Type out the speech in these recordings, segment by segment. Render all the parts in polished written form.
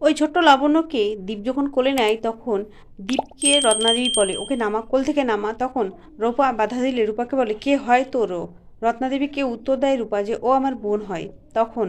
ওই ছোট্ট লাবণ্যকে দীপ যখন কোলে নেয় তখন দীপকে রত্নাদেবী বলে, ওকে নামা, কোল থেকে নামা। তখন রূপা বাধা দিলে রূপাকে বলে, কে হয় তোরও? রত্নাদেবীকে উত্তর দেয় রূপা যে ও আমার বোন হয়। তখন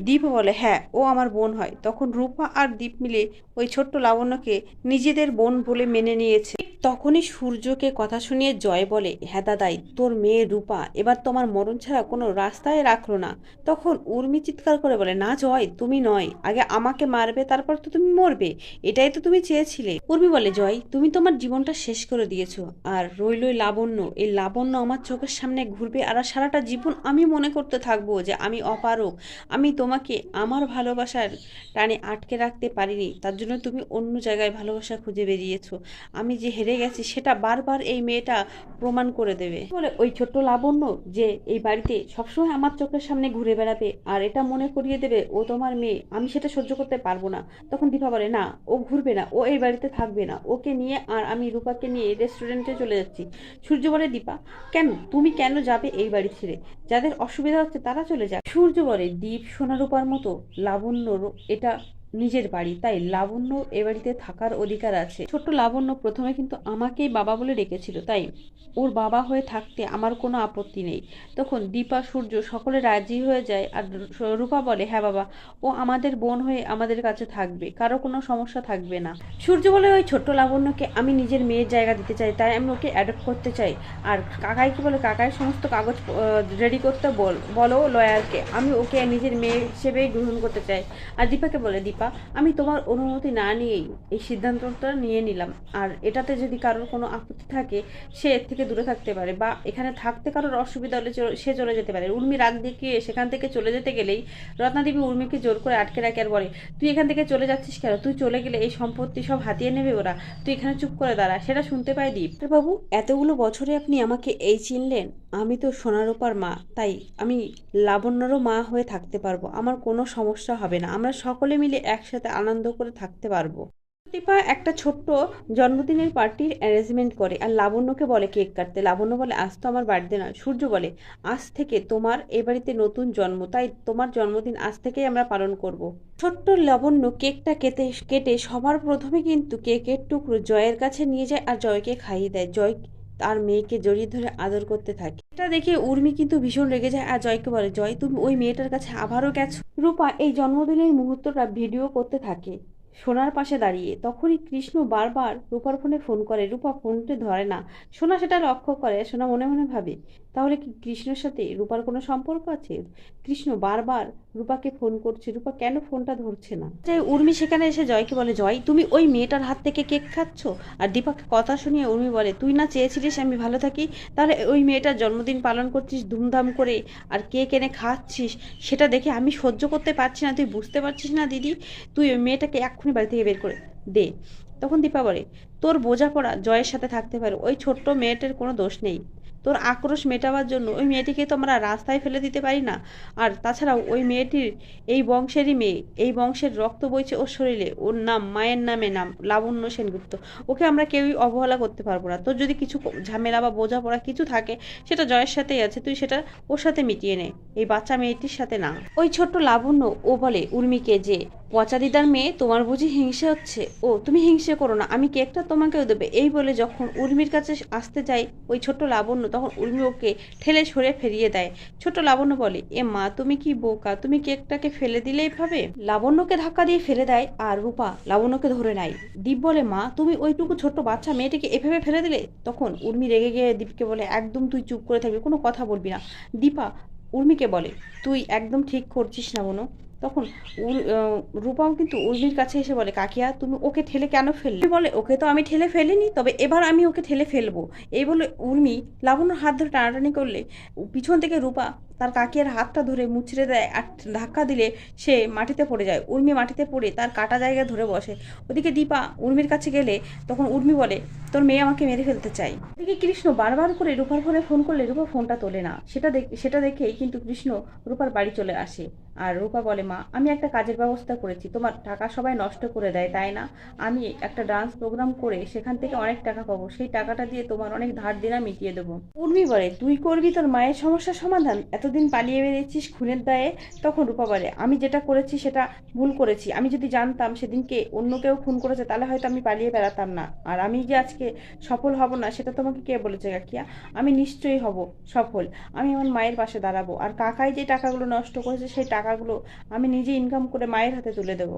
দীপ বলে, হ্যাঁ ও আমার বোন হয়। তখন রূপা আর দীপ মিলে ওই ছোট্ট লাবণ্যকে নিজেদের বোন বলে মেনে নিয়েছে। তখনই সূর্যকে কথা শুনিয়ে জয় বলে, হ্যাঁ দাদাই, তোর মেয়ে রূপা এবার তো আমার মরণ ছাড়া কোনো রাস্তায় রাখলো না। তখন উর্মি চিৎকার করে বলে, না জয়, তুমি নয়, আগে আমাকে মারবে তারপর তো তুমি মরবে, এটাই তো তুমি চেয়েছিলে। উর্মি বলে, জয় তুমি তোমার জীবনটা শেষ করে দিয়েছো, আর রইলই লাবণ্য, এই লাবণ্য আমার চোখের সামনে ঘুরবে আর সারাটা জীবন আমি মনে করতে থাকবো যে আমি অপারক, আমি তোমাকে আমার ভালোবাসার টানে আটকে রাখতে পারিনি, তার জন্য তুমি অন্য জায়গায় ভালোবাসা খুঁজে বেরিয়েছো। আমি যে হেরে গেছি সেটা বারবার এই মেয়েটা প্রমাণ করে দেবে বলে ওই ছোট্ট লাবণ্য যে এই বাড়িতে সবসময় আমার চোখের সামনে ঘুরে বেড়াবে আর এটা মনে করিয়ে দেবে ও তোমার মেয়ে, আমি সেটা সহ্য করতে পারবো না। তখন দীপা বলে, না ও ঘুরবে না, ও এই বাড়িতে থাকবে না, ওকে নিয়ে আর আমি রূপাকে নিয়ে রেস্টুরেন্টে চলে যাচ্ছি। সূর্য বলে, দীপা কেন, তুমি কেন যাবে এই বাড়ি ছেড়ে? যাদের অসুবিধা হচ্ছে তারা চলে যাক। সূর্য বলে, দীপ সোনা রূপার মতো লাবণ্যর এটা নিজের বাড়ি, তাই লাবণ্য এ বাড়িতে থাকার অধিকার আছে। ছোট্ট লাবণ্য প্রথমে কিন্তু আমাকেই বাবা বলে ডেকেছিল, তাই ওর বাবা হয়ে থাকতে আমার কোনো আপত্তি নেই। তখন দীপা সূর্য সকলে রাজি হয়ে যায় আর রূপা বলে, হ্যাঁ বাবা, ও আমাদের বোন হয়ে আমাদের কাছে থাকবে, কারো কোনো সমস্যা থাকবে না। সূর্য বলে, ওই ছোট্ট লাবণ্যকে আমি নিজের মেয়ের জায়গা দিতে চাই, তাই আমি ওকে অ্যাডপ্ট করতে চাই। আর কাকাইকে বলে, কাকাই সমস্ত কাগজ রেডি করতে বলো লয়ারকে, আমি ওকে নিজের মেয়ে হিসেবেই গ্রহণ করতে চাই। আর দীপাকে বলে, দীপা আমি তোমার অনুমতি না নিয়েই এই সিদ্ধান্তটা নিয়ে নিলাম, আর এটাতে যদি কারোর কোনো আপত্তি থাকে সে এর থেকে দূরে থাকতে পারে, বা এখানে থাকতে কারোর অসুবিধা হলে সে চলে যেতে পারে। উর্মি রাগ দেখিয়ে সেখান থেকে চলে যেতে গেলেই রত্নাদেবী উর্মিকে জোর করে আটকে রাখে আর বলে, তুই এখান থেকে চলে যাচ্ছিস কেন? তুই চলে গেলে এই সম্পত্তি সব হাতিয়ে নেবে ওরা, তুই এখানে চুপ করে দাঁড়া। সেটা শুনতে পায় দীপ। বাবু, এতগুলো বছরে আপনি আমাকে এই চিনলেন? আমি তো সোনারূপার মা, তাই আমি লাবণ্যরও মা হয়ে থাকতে পারবো, আমার কোনো সমস্যা হবে না, আমরা সকলে মিলে একসাথে আনন্দ করে থাকতে পারবো। দীপা একটা ছোট্ট জন্মদিনের পার্টির অ্যারেঞ্জমেন্ট করে আর লাবণ্যকে বলে কেক কাটতে। লাবণ্য বলে, আজ তো আমার বার্থডে না। সূর্য বলে, আজ থেকে তোমার এ বাড়িতে নতুন জন্ম, তাই তোমার জন্মদিন আজ থেকেই আমরা পালন করব। ছোট্ট লাবণ্য কেকটা কেটে কেটে সবার প্রথমে কিন্তু কেকের টুকরো জয়ের কাছে নিয়ে যায় আর জয়কে খাইয়ে দেয়। জয় তার মেয়েকে জড়িয়ে ধরে আদর করতে থাকে। এটা দেখে উর্মি কিন্তু ভীষণ রেগে যায় আর জয়কে বলে, জয় তুমি ওই মেয়েটার কাছে আবারও গেছো? রূপা এই জন্মদিনের মুহূর্তটা ভিডিও করতে থাকে সোনার পাশে দাঁড়িয়ে। তখনই কৃষ্ণ বারবার রূপার ফোনে ফোন করে, রূপা ফোনটি ধরে না। সোনা সেটা লক্ষ্য করে, সোনা মনে মনে ভাবে, তাহলে কি কৃষ্ণের সাথে রূপার কোনো সম্পর্ক আছে? কৃষ্ণ বারবার রূপাকে ফোন করছে, রূপা কেন ফোনটা ধরছে না? তাই উর্মি সেখানে এসে জয়কে বলে, জয় তুমি ওই মেয়েটার হাত থেকে কেক খাচ্ছ? আর দীপাকে কথা শুনিয়ে উর্মি বলে, তুই না চেয়েছিলিস আমি ভালো থাকি, তাহলে ওই মেয়েটার জন্মদিন পালন করছিস ধুমধাম করে আর কেক এনে খাচ্ছিস, সেটা দেখে আমি সহ্য করতে পারছি না। তুই বুঝতে পারছিস না দিদি? তুই ওই মেয়েটাকে এক্ষুনি বাড়ি থেকে বের করে দে। তখন দীপা বলে, তোর বোঝাপড়া জয়ের সাথে থাকতে পারে, ওই ছোট্ট মেয়েটার কোনো দোষ নেই। তোর আক্রোশ মেটাবার জন্য ওই মেয়েটিকে তো আমরা রাস্তায় ফেলে দিতে পারি না। আর তাছাড়াও ওই মেয়েটির এই বংশেরই মেয়ে, এই বংশের রক্ত বইছে ওর শরীরে, ওর নাম মায়ের নামে নাম লাবণ্য সেনগুপ্ত, ওকে আমরা কেউই অবহেলা করতে পারবো না। তোর যদি কিছু ঝামেলা বা বোঝাপড়া কিছু থাকে সেটা জয়ের সাথেই আছে, তুই সেটা ওর সাথে মিটিয়ে নে, এই বাচ্চা মেয়েটির সাথে না। ওই ছোট্ট লাবণ্য ও বলে উর্মিকে যে, পচা দিদার মেয়ে তোমার বুঝি হিংসে হচ্ছে? ও তুমি হিংসে করো না, আমি কেকটা তোমাকেও দেবে। এই বলে যখন উর্মির কাছে আসতে যায় ওই ছোট্ট লাবণ্য, তখন উর্মি ওকে ঠেলে সরে ফিরিয়ে দেয়। ছোট্ট লাবণ্য বলে, এ মা তুমি কি বোকা, তুমি কেকটাকে ফেলে দিলে এইভাবে? লাবণ্যকে ধাক্কা দিয়ে ফেলে দেয় আর রূপা লাবণ্যকে ধরে নেয়। দীপ বলে, মা তুমি ওইটুকু ছোট্ট বাচ্চা মেয়েটিকে এভাবে ফেলে দিলে? তখন উর্মি রেগে গিয়ে দীপকে বলে, একদম তুই চুপ করে থাকবি, কোনো কথা বলবি না। দীপা উর্মিকে বলে, তুই একদম ঠিক করছিস না বোনো। তখন রূপাও কিন্তু উর্মির কাছে এসে বলে, কাকিয়া তুমি ওকে ঠেলে কেন ফেললে? বলে, ওকে তো আমি ঠেলে ফেলিনি, তবে এবার আমি ওকে ঠেলে ফেলবো। এই বলে উর্মি লাবণ্যর হাত ধরে টানাটানি করলে পিছন থেকে রূপা তার কাকিয়ার হাতটা ধরে মুচড়ে দেয় আর ধাক্কা দিলে সে মাটিতে পড়ে যায়। উর্মি মাটিতে পড়ে তার কাটা জায়গায় ধরে বসে। ওদিকে দীপা উর্মির কাছে গেলে তখন উর্মি বলে, তোর মেয়ে আমাকে মেরে ফেলতে চাই। ওদিকে কৃষ্ণ বারবার করে রূপার ফোনে ফোন করলে রূপা ফোনটা তোলে না। সেটা দেখেই কিন্তু কৃষ্ণ রূপার বাড়ি চলে আসে। আর রূপা বলে, মা আমি একটা কাজের ব্যবস্থা করেছি, তোমার টাকা সবাই নষ্ট করে দেয় তাই না? আমি একটা ডান্স প্রোগ্রাম করে সেখান থেকে অনেক টাকা পাবো, সেই টাকাটা দিয়ে তোমার অনেক ধার দেনা মিটিয়ে দেবো। উর্মি বলে, তুই করবি তোর মায়ের সমস্যার সমাধান? এত এতদিন পালিয়ে বেরিয়েছিস খুনের দায়ে? তখন রূপা বলে, আমি যেটা করেছি সেটা ভুল করেছি। আমি যদি জানতাম সেদিনকে অন্য কেউ খুন করেছে তাহলে হয়তো আমি পালিয়ে বেড়াতাম না। আর আমি যে আজকে সফল হব না সেটা তোমাকে কে বলেছে কাকিয়া? আমি নিশ্চয়ই হব সফল। আমি আমার মায়ের পাশে দাঁড়াবো, আর কাকাই যে টাকাগুলো নষ্ট করেছে সেই টাকাগুলো আমি নিজে ইনকাম করে মায়ের হাতে তুলে দেবো।